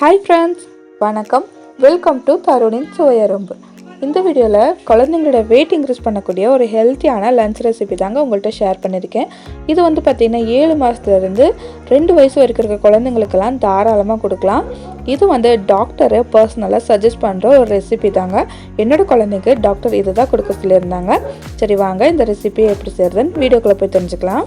Hi friends, வணக்கம். Welcome to தருணின் சுவை அரும்பு. இந்த வீடியோவில் குழந்தைங்களோட வெயிட் இன்க்ரீஸ் பண்ணக்கூடிய ஒரு ஹெல்த்தியான லஞ்ச் ரெசிபி தாங்க உங்கள்கிட்ட ஷேர் பண்ணியிருக்கேன். இது வந்து பார்த்திங்கன்னா 7 மாதத்துலேருந்து 2 வயசு வரைக்கும் இருக்க குழந்தைங்களுக்கெல்லாம் தாராளமாக கொடுக்கலாம். இது வந்து டாக்டரு பர்சனலாக சஜஸ்ட் பண்ணுற ஒரு ரெசிபி தாங்க. என்னோடய குழந்தைக்கு டாக்டர் இதை தான் கொடுக்க சொல்லியிருந்தாங்க. சரி வாங்க இந்த ரெசிபியை எப்படி செய்கிறதுன்னு வீடியோக்குள்ளே போய் தெரிஞ்சுக்கலாம்.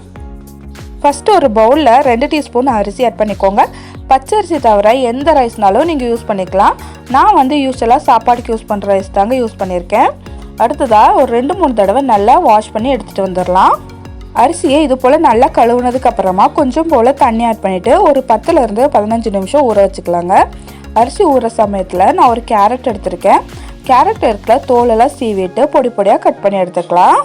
ஃபஸ்ட்டு ஒரு பவுலில் 2 டீஸ்பூன் அரிசி ஆட் பண்ணிக்கோங்க. பச்சரிசி தவிர எந்த ரைஸ்னாலும் நீங்கள் யூஸ் பண்ணிக்கலாம். நான் வந்து யூஸ்வலாக சாப்பாடுக்கு யூஸ் பண்ணுற ரைஸ் தாங்க யூஸ் பண்ணியிருக்கேன். அடுத்ததாக ஒரு 2-3 தடவை நல்லா வாஷ் பண்ணி எடுத்துகிட்டு வந்துடலாம். அரிசியை இது போல் நல்லா கழுவுனதுக்கப்புறமா கொஞ்சம் போல் தண்ணி ஆட் பண்ணிவிட்டு ஒரு 10லேருந்து 15 நிமிஷம் ஊற வச்சுக்கலாங்க. அரிசி ஊற சமயத்தில் நான் ஒரு கேரட் எடுத்திருக்கேன். கேரட் இருக்கிற தோலெல்லாம் சீவிட்டு பொடி பொடியாக கட் பண்ணி எடுத்துக்கலாம்.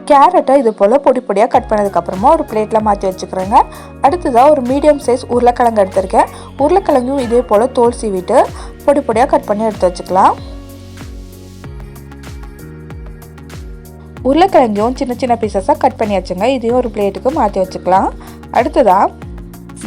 கேரட்டை இது போல் பொடி பொடியாக கட் பண்ணதுக்கப்புறமா ஒரு பிளேட்டில் மாற்றி வச்சுக்கிறேங்க. அடுத்ததாக ஒரு மீடியம் சைஸ் உருளைக்கிழங்கு எடுத்திருக்கேன். உருளைக்கிழங்கும் இதே போல் தோல் சீவிட்டு பொடி பொடியாக கட் பண்ணி எடுத்து வச்சுக்கலாம். உருளைக்கிழங்கையும் சின்ன சின்ன பீசஸாக கட் பண்ணி வச்சுங்க. இதையும் ஒரு பிளேட்டுக்கு மாற்றி வச்சுக்கலாம். அடுத்ததாக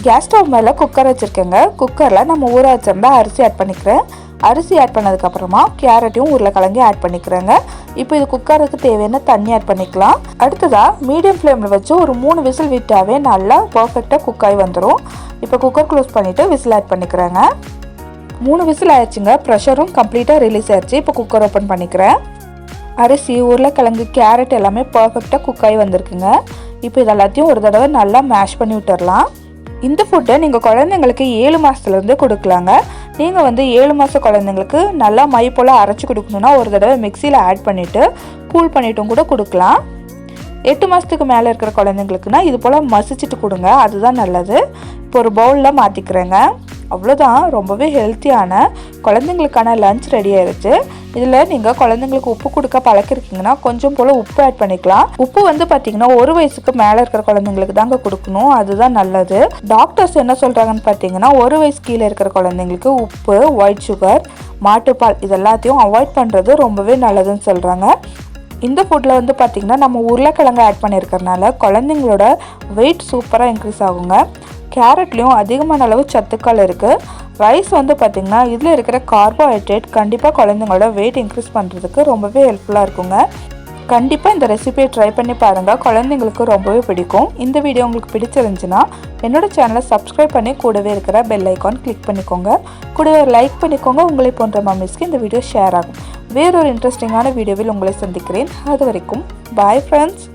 கேஸ் ஸ்டவ் மேலே குக்கர் வச்சுருக்கேங்க. குக்கரில் நம்ம ஊற வச்சிருந்தா அரிசி ஆட் பண்ணிக்கிறேன். அரிசி ஆட் பண்ணதுக்கப்புறமா கேரட்டையும் உருளைக்கிழங்கையும் ஆட் பண்ணிக்கிறேங்க. இப்போ இது குக்கருக்கு தேவையான தண்ணி ஆட் பண்ணிக்கலாம். அடுத்ததாக மீடியம் ஃப்ளேமில் வச்சு ஒரு 3 விசில் விட்டாவே நல்லா பர்ஃபெக்டாக குக் ஆகி வந்துடும். இப்போ குக்கர் க்ளோஸ் பண்ணிவிட்டு விசில் ஆட் பண்ணிக்கிறேங்க. 3 விசில் ஆயிடுச்சுங்க. ப்ரெஷரும் கம்ப்ளீட்டாக ரிலீஸ் ஆயிடுச்சு. இப்போ குக்கர் ஓப்பன் பண்ணிக்கிறேன். அரிசி உருளைக்கிழங்கு கேரட் எல்லாமே பர்ஃபெக்டாக குக் ஆகி வந்திருக்குங்க. இப்போ இது எல்லாத்தையும் ஒரு தடவை நல்லா மேஷ் பண்ணி விட்டுடலாம். இந்த ஃபுட்டை நீங்கள் குழந்தைங்களுக்கு 7 மாதத்துலேருந்து கொடுக்கலாங்க. நீங்கள் வந்து 7 மாத குழந்தைங்களுக்கு நல்லா மை போல் அரைச்சி கொடுக்கணுன்னா ஒரு தடவை மிக்சியில் ஆட் பண்ணிவிட்டு கூல் பண்ணிவிட்டும் கூட கொடுக்கலாம். 8 மாதத்துக்கு மேலே இருக்கிற குழந்தைங்களுக்குனா இது போல் மசிச்சுட்டு கொடுங்க, அதுதான் நல்லது. இப்போ ஒரு பவுலில் மாற்றிக்கிறேங்க. அவ்வளோதான், ரொம்பவே ஹெல்த்தியான குழந்தைங்களுக்கான லஞ்ச் ரெடி ஆயிடுச்சு. இதில் நீங்கள் குழந்தைங்களுக்கு உப்பு கொடுக்க பழக்கிருக்கீங்கன்னா கொஞ்சம் போல் உப்பு ஆட் பண்ணிக்கலாம். உப்பு வந்து பார்த்திங்கன்னா 1 வயசுக்கு மேலே இருக்கிற குழந்தைங்களுக்கு தாங்க கொடுக்கணும், அதுதான் நல்லது. டாக்டர்ஸ் என்ன சொல்கிறாங்கன்னு பார்த்தீங்கன்னா 1 வயசு கீழே இருக்கிற குழந்தைங்களுக்கு உப்பு, ஒயிட் சுகர், மாட்டுப்பால் இது எல்லாத்தையும் அவாய்ட் பண்ணுறது ரொம்பவே நல்லதுன்னு சொல்கிறாங்க. இந்த ஃபுட்டில் வந்து பார்த்திங்கன்னா நம்ம உருளைக்கிழங்கு ஆட் பண்ணியிருக்கிறதுனால குழந்தைங்களோட வெயிட் சூப்பராக இன்க்ரீஸ் ஆகுங்க. கேரட்லேயும் அதிகமான அளவு சத்துக்கள் இருக்குது. ரைஸ் வந்து பார்த்திங்கன்னா இதில் இருக்கிற கார்போஹைட்ரேட் கண்டிப்பாக குழந்தைங்களோட வெயிட் இன்க்ரீஸ் பண்ணுறதுக்கு ரொம்பவே ஹெல்ப்ஃபுல்லாக இருக்குங்க. கண்டிப்பாக இந்த ரெசிபியை ட்ரை பண்ணி பாருங்கள், குழந்தைங்களுக்கு ரொம்பவே பிடிக்கும். இந்த வீடியோ உங்களுக்கு பிடிச்சிருந்துச்சுன்னா என்னோடய சேனலை சப்ஸ்கிரைப் பண்ணி கூடவே இருக்கிற பெல் ஐக்கான் கிளிக் பண்ணிக்கோங்க. கூடவே லைக் பண்ணிக்கோங்க. உங்களை போன்ற மம்மிஸ்க்கு இந்த வீடியோ ஷேர் ஆகும். வேறொரு இன்ட்ரெஸ்டிங்கான வீடியோவில் உங்களை சந்திக்கிறேன். அது வரைக்கும் பாய் ஃப்ரெண்ட்ஸ்.